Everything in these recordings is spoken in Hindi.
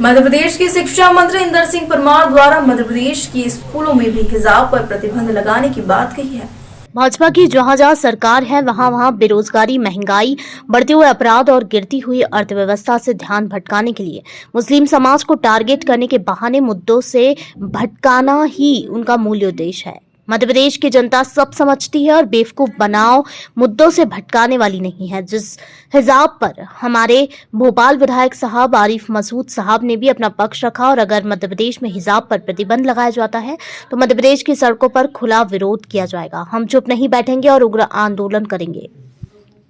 मध्य प्रदेश के शिक्षा मंत्री इंदर सिंह परमार द्वारा मध्य प्रदेश की स्कूलों में भी हिजाब पर प्रतिबंध लगाने की बात कही है। भाजपा की जहां जहां सरकार है वहां बेरोजगारी, महंगाई, बढ़ते हुए अपराध और गिरती हुई अर्थव्यवस्था से ध्यान भटकाने के लिए मुस्लिम समाज को टारगेट करने के बहाने मुद्दों से भटकाना ही उनका मूल उद्देश्य है। मध्य प्रदेश की जनता सब समझती है और बेवकूफ बनाओ मुद्दों से भटकाने वाली नहीं है। जिस हिजाब पर हमारे भोपाल विधायक साहब आरिफ मसूद साहब ने भी अपना पक्ष रखा और अगर मध्य प्रदेश में हिजाब पर प्रतिबंध लगाया जाता है तो मध्य प्रदेश की सड़कों पर खुला विरोध किया जाएगा। हम चुप नहीं बैठेंगे और उग्र आंदोलन करेंगे।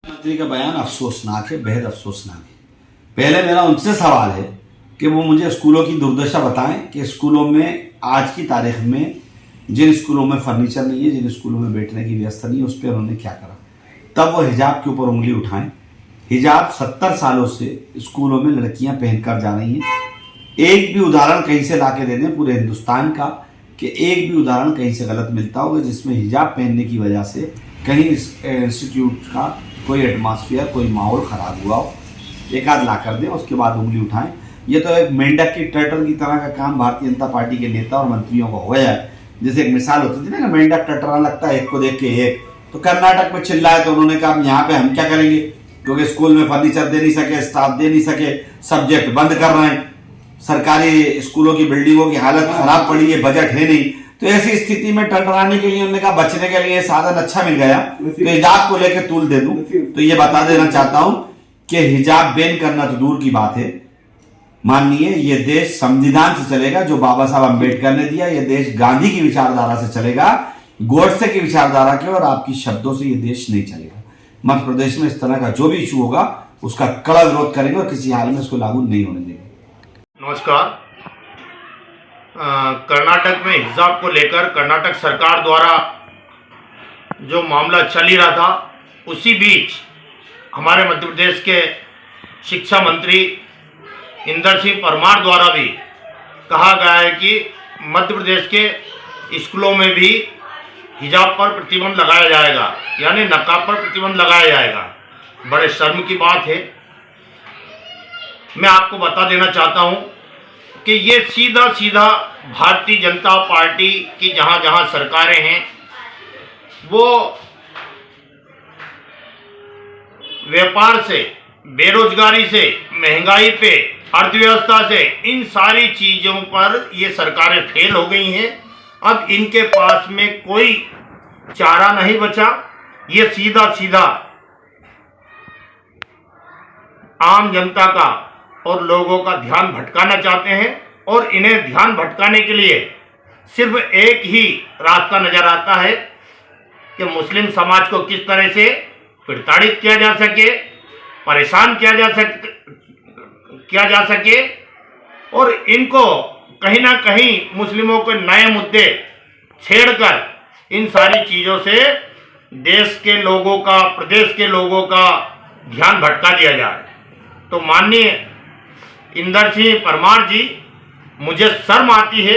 मंत्री का बयान अफसोसनाक है, बेहद अफसोसनाक है। पहले मेरा उनसे सवाल है कि वो मुझे स्कूलों की दुर्दशा बताएं कि स्कूलों में आज की तारीख में जिन स्कूलों में फर्नीचर नहीं है, जिन स्कूलों में बैठने की व्यवस्था नहीं है, उस पर उन्होंने क्या करा। तब वो हिजाब के ऊपर उंगली उठाएं। हिजाब 70 सालों से स्कूलों में लड़कियां पहनकर जा रही हैं। एक भी उदाहरण कहीं से लाके दे दें पूरे हिंदुस्तान का कि एक भी उदाहरण कहीं से गलत मिलता होगा जिसमें हिजाब पहनने की वजह से कहीं इंस्टीट्यूट का कोई एटमॉस्फेयर, कोई माहौल खराब हुआ हो। एक आध ला कर दें, उसके बाद उंगली उठाएं। ये तो एक मेंढक की टटर की तरह का काम भारतीय जनता पार्टी के नेता और मंत्रियों को हो गया है। जैसे एक मिसाल होती थी ना, मेंढक टटरा लगता है एक को देख के एक। तो कर्नाटक में चिल्लाए तो उन्होंने कहा यहाँ पे हम क्या करेंगे, क्योंकि स्कूल में फर्नीचर दे नहीं सके, स्टाफ दे नहीं सके, सब्जेक्ट बंद कर रहे हैं, सरकारी स्कूलों की बिल्डिंगों की हालत खराब पड़ी है, बजट है नहीं। तो ऐसी स्थिति में टटराने के लिए उन्होंने कहा बचने के लिए साधन अच्छा मिल गया तो हिजाब को लेकर तूल दे दूं। तो ये बता देना चाहता हूं कि हिजाब बैन करना तो दूर की बात है, माननीय ये देश संविधान से चलेगा जो बाबा साहब अम्बेडकर ने दिया। ये देश गांधी की विचारधारा से चलेगा, गोडसे की विचारधारा के और आपकी शब्दों से ये देश नहीं चलेगा। मध्य प्रदेश में इस तरह का जो भी इशू होगा उसका कड़ा विरोध करेंगे और किसी हाल में उसको लागू नहीं होने देंगे। नमस्कार। कर्नाटक में हिजाब को लेकर कर्नाटक सरकार द्वारा जो मामला चल ही रहा था, उसी बीच हमारे मध्य प्रदेश के शिक्षा मंत्री इंदर सिंह परमार द्वारा भी कहा गया है कि मध्य प्रदेश के स्कूलों में भी हिजाब पर प्रतिबंध लगाया जाएगा, यानी नकाब पर प्रतिबंध लगाया जाएगा। बड़े शर्म की बात है। मैं आपको बता देना चाहता हूं कि ये सीधा सीधा भारतीय जनता पार्टी की जहां जहां सरकारें हैं वो व्यापार से, बेरोजगारी से, महंगाई पे, अर्थव्यवस्था से, इन सारी चीज़ों पर ये सरकारें फेल हो गई हैं। अब इनके पास में कोई चारा नहीं बचा। ये सीधा सीधा आम जनता का और लोगों का ध्यान भटकाना चाहते हैं और इन्हें ध्यान भटकाने के लिए सिर्फ एक ही रास्ता नजर आता है कि मुस्लिम समाज को किस तरह से प्रताड़ित किया जा सके, परेशान किया जा सके और इनको कहीं ना कहीं मुस्लिमों के नए मुद्दे छेड़कर इन सारी चीज़ों से देश के लोगों का, प्रदेश के लोगों का ध्यान भटका दिया जाए। तो माननीय इंदर सिंह परमार जी, मुझे शर्म आती है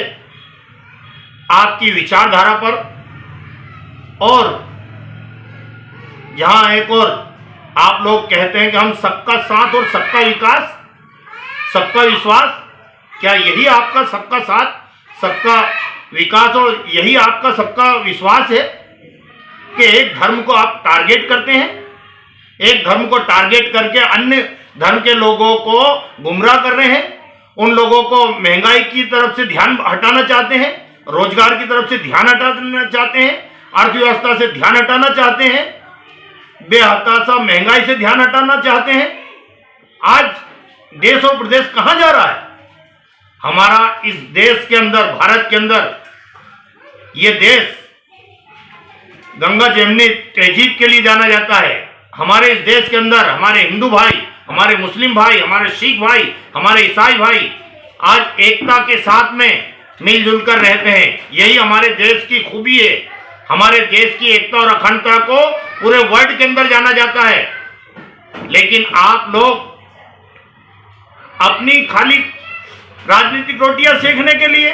आपकी विचारधारा पर। और जहां एक और आप लोग कहते हैं कि हम सबका साथ और सबका विकास, सबका विश्वास, क्या यही आपका सबका साथ, सबका विकास और यही आपका सबका विश्वास है कि एक धर्म को आप टारगेट करते हैं, एक धर्म को टारगेट करके अन्य धर्म के लोगों को गुमराह कर रहे हैं, उन लोगों को महंगाई की तरफ से ध्यान हटाना चाहते हैं, रोजगार की तरफ से ध्यान हटाना चाहते हैं, अर्थव्यवस्था से ध्यान हटाना चाहते हैं, बेहताशा महंगाई से ध्यान हटाना चाहते हैं। आज देश और प्रदेश कहां जा रहा है? हमारा इस देश के अंदर, भारत के अंदर, ये देश गंगा जमुनी तहजीब के लिए जाना जाता है। हमारे इस देश के अंदर हमारे हिंदू भाई, हमारे मुस्लिम भाई, हमारे सिख भाई, हमारे ईसाई भाई आज एकता के साथ में मिलजुल कर रहते हैं। यही हमारे देश की खूबी है। हमारे देश की एकता और अखंडता को पूरे वर्ल्ड के अंदर जाना जाता है। लेकिन आप लोग अपनी खाली राजनीतिक रोटियां सेकने के लिए